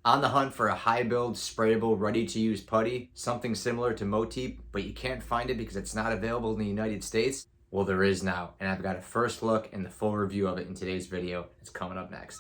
On the hunt for a high build, sprayable, ready to use putty, something similar to Motip, but you can't find it because it's not available in the United States? Well, there is now, and I've got a first look and the full review of it in today's video. It's coming up next.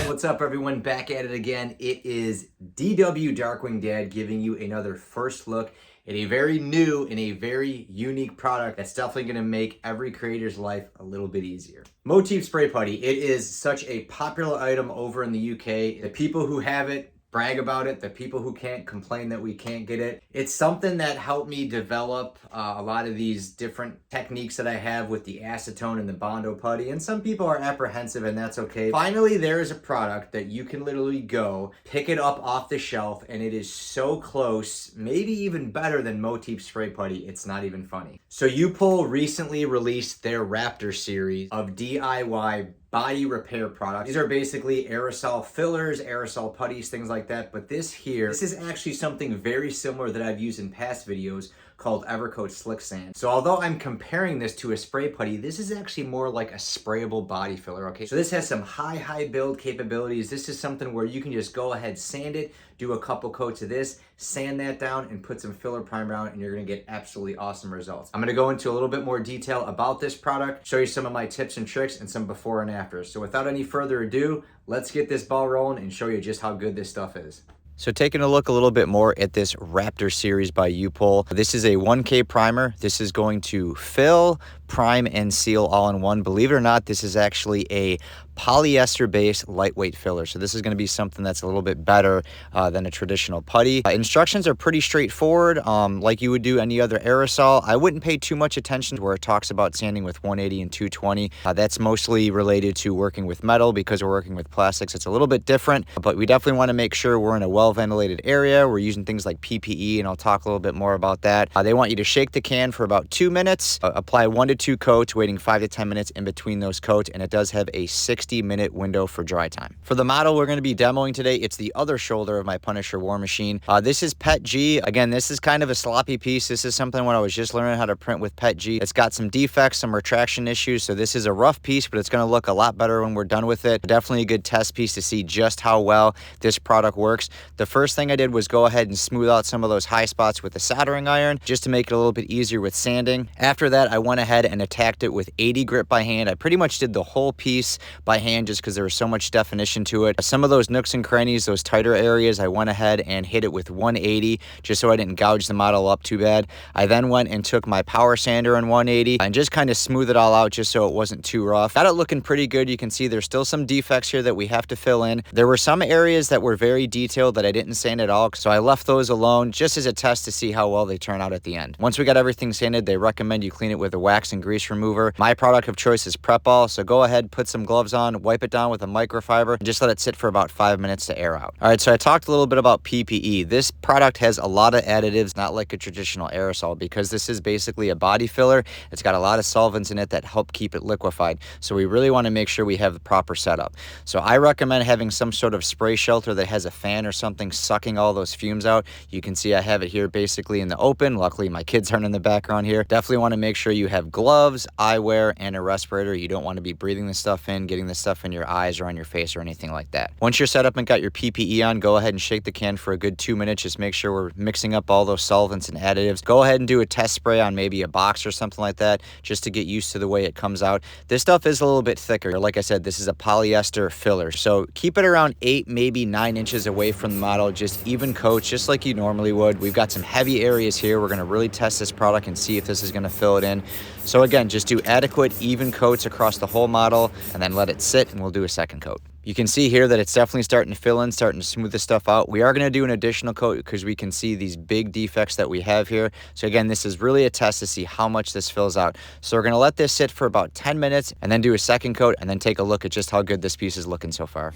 What's up, everyone? Back at it again. It is DW Darkwing Dad giving you another first look at a very new and a very unique product that's definitely going to make every creator's life a little bit easier. Motip Spray Putty. It is such a popular item over in the UK. The people who have it brag about it. The people who can't complain that we can't get it. It's something that helped me develop a lot of these different techniques that I have with the acetone and the Bondo putty, and some people are apprehensive, and that's okay. Finally, there is a product that you can literally go pick it up off the shelf, and it is so close, maybe even better than Motip Spray Putty. It's not even funny. So Upol recently released their Raptor series of DIY body repair products. These are basically aerosol fillers, aerosol putties, things like that. But this is actually something very similar that I've used in past videos called Evercoat Slick Sand. So although I'm comparing this to a spray putty, this is actually more like a sprayable body filler, okay? So this has some high build capabilities. This is something where you can just go ahead, sand it, do a couple coats of this, sand that down, and put some filler primer on, and you're gonna get absolutely awesome results. I'm gonna go into a little bit more detail about this product, show you some of my tips and tricks, and some before and after. So without any further ado, let's get this ball rolling and show you just how good this stuff is. So taking a look a little bit more at this Raptor series by Upol. This is a 1K primer. This is going to fill, prime, and seal all in one. Believe it or not, this is actually a polyester-based lightweight filler. So this is going to be something that's a little bit better than a traditional putty. Instructions are pretty straightforward, like you would do any other aerosol. I wouldn't pay too much attention to where it talks about sanding with 180 and 220. That's mostly related to working with metal. Because we're working with plastics, it's a little bit different, but we definitely want to make sure we're in a well-ventilated area. We're using things like PPE, and I'll talk a little bit more about that. They want you to shake the can for about 2 minutes, apply 1 to 2 coats, waiting 5 to 10 minutes in between those coats, and it does have a 60-minute window for dry time. For the model we're going to be demoing today, it's the other shoulder of my Punisher War Machine. This is PET G. Again, this is kind of a sloppy piece. This is something when I was just learning how to print with PET G. It's got some defects, some retraction issues, so this is a rough piece, but it's going to look a lot better when we're done with it. Definitely a good test piece to see just how well this product works. The first thing I did was go ahead and smooth out some of those high spots with a soldering iron, just to make it a little bit easier with sanding. After that, I went ahead and attacked it with 80 grit by hand. I pretty much did the whole piece by hand just because there was so much definition to it. Some of those nooks and crannies, those tighter areas, I went ahead and hit it with 180 just so I didn't gouge the model up too bad. I then went and took my power sander in 180 and just kind of smooth it all out just so it wasn't too rough. Got it looking pretty good. You can see there's still some defects here that we have to fill in. There were some areas that were very detailed that I didn't sand at all, so I left those alone just as a test to see how well they turn out at the end. Once we got everything sanded, they recommend you clean it with a wax and grease remover. My product of choice is Upol, so go ahead, put some gloves on, wipe it down with a microfiber, and just let it sit for about 5 minutes to air out. All right, so I talked a little bit about PPE. This product has a lot of additives, not like a traditional aerosol, because this is basically a body filler. It's got a lot of solvents in it that help keep it liquefied, so we really want to make sure we have the proper setup. So I recommend having some sort of spray shelter that has a fan or something sucking all those fumes out. You can see I have it here basically in the open. Luckily, my kids aren't in the background here. Definitely want to make sure you have gloves, eyewear, and a respirator. You don't want to be breathing this stuff in, getting this stuff in your eyes or on your face or anything like that. Once you're set up and got your PPE on, go ahead and shake the can for a good 2 minutes. Just make sure we're mixing up all those solvents and additives. Go ahead and do a test spray on maybe a box or something like that, just to get used to the way it comes out. This stuff is a little bit thicker. Like I said, this is a polyester filler, so keep it around 8, maybe 9 inches away from the model. Just even coats, just like you normally would. We've got some heavy areas here. We're going to really test this product and see if this is going to fill it in. So again, just do adequate, even coats across the whole model, and then let it sit, and we'll do a second coat. You can see here that it's definitely starting to fill in, starting to smooth this stuff out. We are going to do an additional coat because we can see these big defects that we have here. So again, this is really a test to see how much this fills out. So we're going to let this sit for about 10 minutes and then do a second coat and then take a look at just how good this piece is looking so far.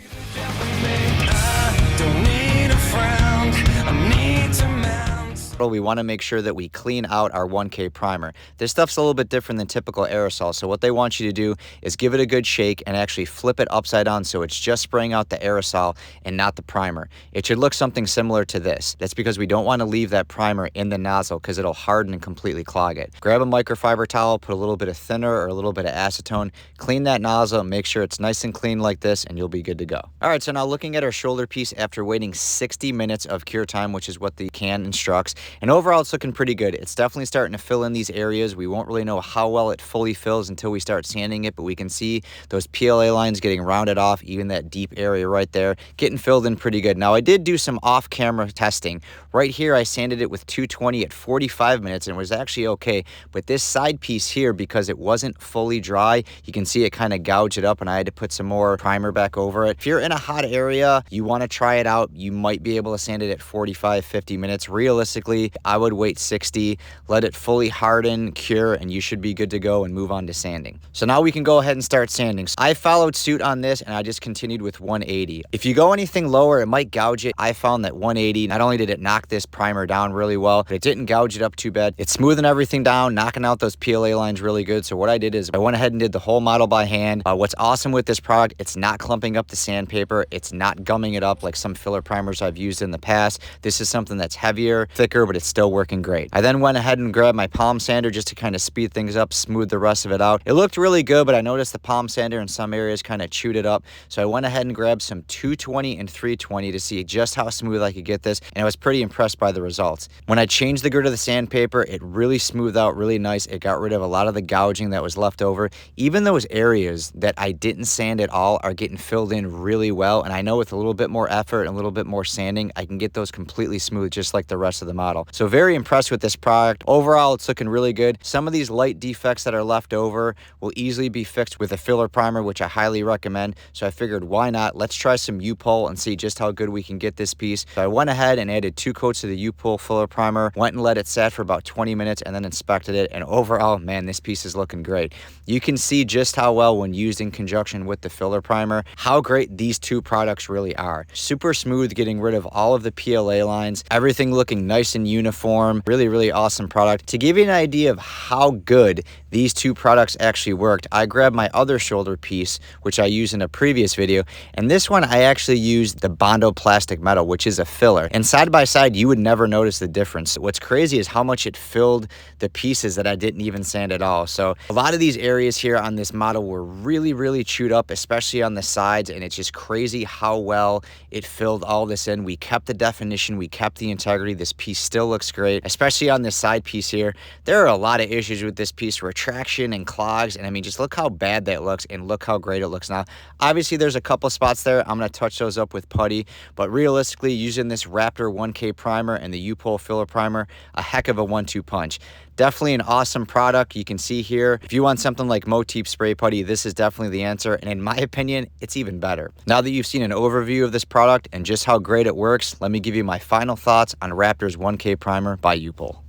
we want to make sure that we clean out our 1K primer. This stuff's a little bit different than typical aerosol, so what they want you to do is give it a good shake and actually flip it upside down so it's just spraying out the aerosol and not the primer. It should look something similar to this. That's because we don't want to leave that primer in the nozzle because it'll harden and completely clog it. Grab a microfiber towel, put a little bit of thinner or a little bit of acetone, clean that nozzle, make sure it's nice and clean like this, and you'll be good to go. All right, so now looking at our shoulder piece after waiting 60 minutes of cure time, which is what the can instructs, and overall it's looking pretty good. It's definitely starting to fill in these areas. We won't really know how well it fully fills until we start sanding it, but we can see those PLA lines getting rounded off, even that deep area right there, getting filled in pretty good. Now I did do some off-camera testing. Right here I sanded it with 220 at 45 minutes and it was actually okay, but this side piece here, because it wasn't fully dry, you can see it kind of gouged it up and I had to put some more primer back over it. If you're in a hot area, you want to try it out, you might be able to sand it at 45-50 minutes. Realistically, I would wait 60, let it fully harden, cure, and you should be good to go and move on to sanding. So now we can go ahead and start sanding. So I followed suit on this and I just continued with 180. If you go anything lower, it might gouge it. I found that 180, not only did it knock this primer down really well, but it didn't gouge it up too bad. It's smoothing everything down, knocking out those PLA lines really good. So what I did is I went ahead and did the whole model by hand. What's awesome with this product, it's not clumping up the sandpaper. It's not gumming it up like some filler primers I've used in the past. This is something that's heavier, thicker, but it's still working great. I then went ahead and grabbed my palm sander just to kind of speed things up, smooth the rest of it out. It looked really good, but I noticed the palm sander in some areas kind of chewed it up. So I went ahead and grabbed some 220 and 320 to see just how smooth I could get this, and I was pretty impressed by the results. When I changed the grit of the sandpaper, it really smoothed out really nice. It got rid of a lot of the gouging that was left over. Even those areas that I didn't sand at all are getting filled in really well, and I know with a little bit more effort and a little bit more sanding, I can get those completely smooth just like the rest of the model. So very impressed with this product. Overall, it's looking really good. Some of these light defects that are left over will easily be fixed with a filler primer, which I highly recommend. So I figured, why not? Let's try some Upol and see just how good we can get this piece. So I went ahead and added 2 coats of the Upol filler primer, went and let it set for about 20 minutes and then inspected it. And overall, man, this piece is looking great. You can see just how well, when used in conjunction with the filler primer, how great these two products really are. Super smooth, getting rid of all of the PLA lines, everything looking nice and uniform. Really, really awesome product. To give you an idea of how good these two products actually worked, I grabbed my other shoulder piece, which I used in a previous video, and this one I actually used the Bondo plastic metal, which is a filler. And side by side, you would never notice the difference. What's crazy is how much it filled the pieces that I didn't even sand at all. So a lot of these areas here on this model were really, really chewed up, especially on the sides, and it's just crazy how well it filled all this in. We kept the definition, we kept the integrity. This piece still looks great, especially on this side piece here. There are a lot of issues with this piece, retraction and clogs, and I mean, just look how bad that looks and look how great it looks now. Obviously, there's a couple spots there. I'm going to touch those up with putty, but realistically, using this Raptor 1K primer and the Upol filler primer, a heck of a 1-2 punch. Definitely an awesome product. You can see here, if you want something like Motip spray putty, this is definitely the answer, and in my opinion, it's even better. Now that you've seen an overview of this product and just how great it works, let me give you my final thoughts on Raptor's 1K primer by Upol.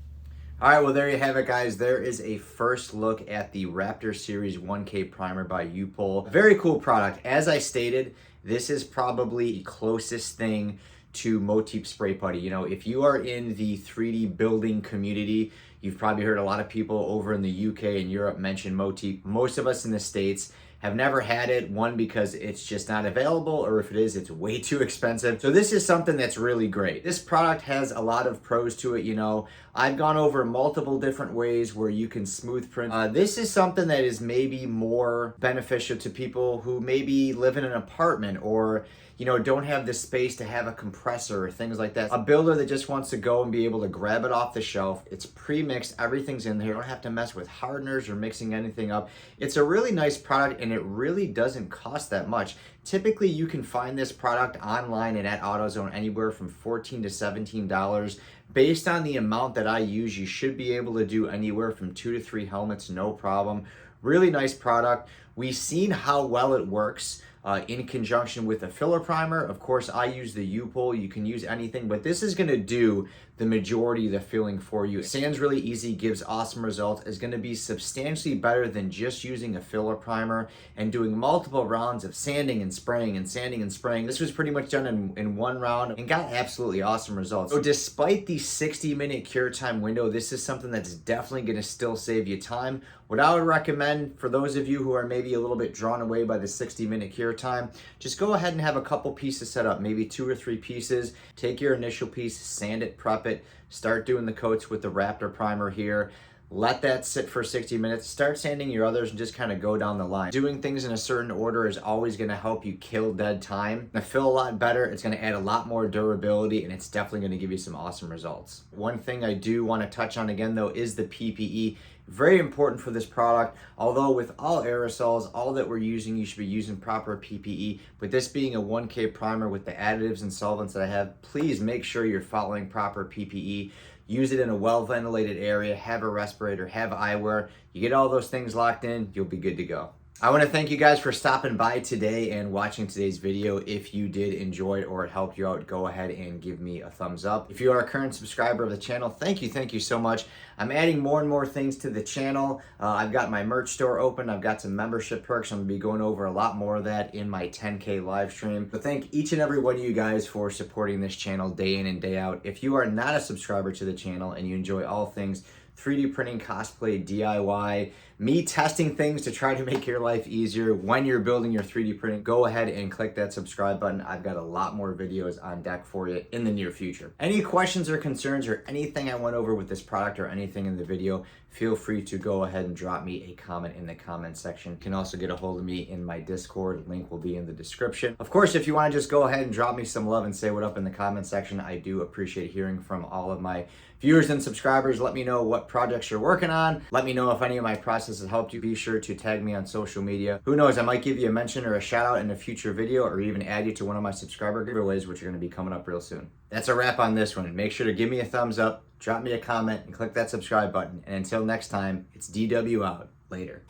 All right, well, there you have it, guys. There is a first look at the Raptor Series 1K primer by Upol. Very cool product. As I stated, this is probably the closest thing to Motip spray putty. You know, if you are in the 3D building community, you've probably heard a lot of people over in the UK and Europe mention Motip. Most of us in the States have never had it, one, because it's just not available, or if it is, it's way too expensive. So this is something that's really great. This product has a lot of pros to it. You know, I've gone over multiple different ways where you can smooth print. This is something that is maybe more beneficial to people who maybe live in an apartment or, you know, don't have the space to have a compressor or things like that. A builder that just wants to go and be able to grab it off the shelf. It's pre-mixed, everything's in there. You don't have to mess with hardeners or mixing anything up. It's a really nice product, and it really doesn't cost that much. Typically, you can find this product online and at AutoZone anywhere from $14 to $17. Based on the amount that I use, you should be able to do anywhere from 2 to 3 helmets, no problem. Really nice product. We've seen how well it works. in conjunction with a filler primer. Of course, I use the Upol. You can use anything, but this is gonna do the majority of the filling for you. It sands really easy, gives awesome results. It's gonna be substantially better than just using a filler primer and doing multiple rounds of sanding and spraying and sanding and spraying. This was pretty much done in one round and got absolutely awesome results. So despite the 60-minute cure time window, this is something that's definitely gonna still save you time. What I would recommend for those of you who are maybe a little bit drawn away by the 60-minute cure time, just go ahead and have a couple pieces set up, maybe 2 or 3 pieces. Take your initial piece, sand it, prep it, start doing the coats with the Raptor primer here. Let that sit for 60 minutes. Start sanding your others and just kind of go down the line. Doing things in a certain order is always going to help you kill dead time. It's going to feel a lot better. It's going to add a lot more durability, and it's definitely going to give you some awesome results. One thing I do want to touch on again, though, is the PPE. Very important for this product. Although with all aerosols, all that we're using, you should be using proper PPE. But this being a 1K primer with the additives and solvents that I have, please make sure you're following proper PPE. Use it in a well-ventilated area, have a respirator, have eyewear. You get all those things locked in, you'll be good to go. I want to thank you guys for stopping by today and watching today's video. If you did enjoy it or it helped you out, go ahead and give me a thumbs up. If you are a current subscriber of the channel, thank you so much. I'm adding more and more things to the channel. I've got my merch store open. I've got some membership perks. I'm going to be going over a lot more of that in my 10K live stream. But thank each and every one of you guys for supporting this channel day in and day out. If you are not a subscriber to the channel and you enjoy all things 3D printing, cosplay, DIY, me testing things to try to make your life easier when you're building your 3D printing, go ahead and click that subscribe button. I've got a lot more videos on deck for you in the near future. Any questions or concerns or anything I went over with this product or anything in the video, feel free to go ahead and drop me a comment in the comment section. You can also get a hold of me in my Discord. Link will be in the description. Of course, if you want to just go ahead and drop me some love and say what up in the comment section, I do appreciate hearing from all of my viewers and subscribers. Let me know what projects you're working on. Let me know if any of my processes helped you. Be sure to tag me on social media. Who knows, I might give you a mention or a shout out in a future video or even add you to one of my subscriber giveaways, which are going to be coming up real soon. That's a wrap on this one. Make sure to give me a thumbs up, drop me a comment, and click that subscribe button. And until next time, it's DW out. Later.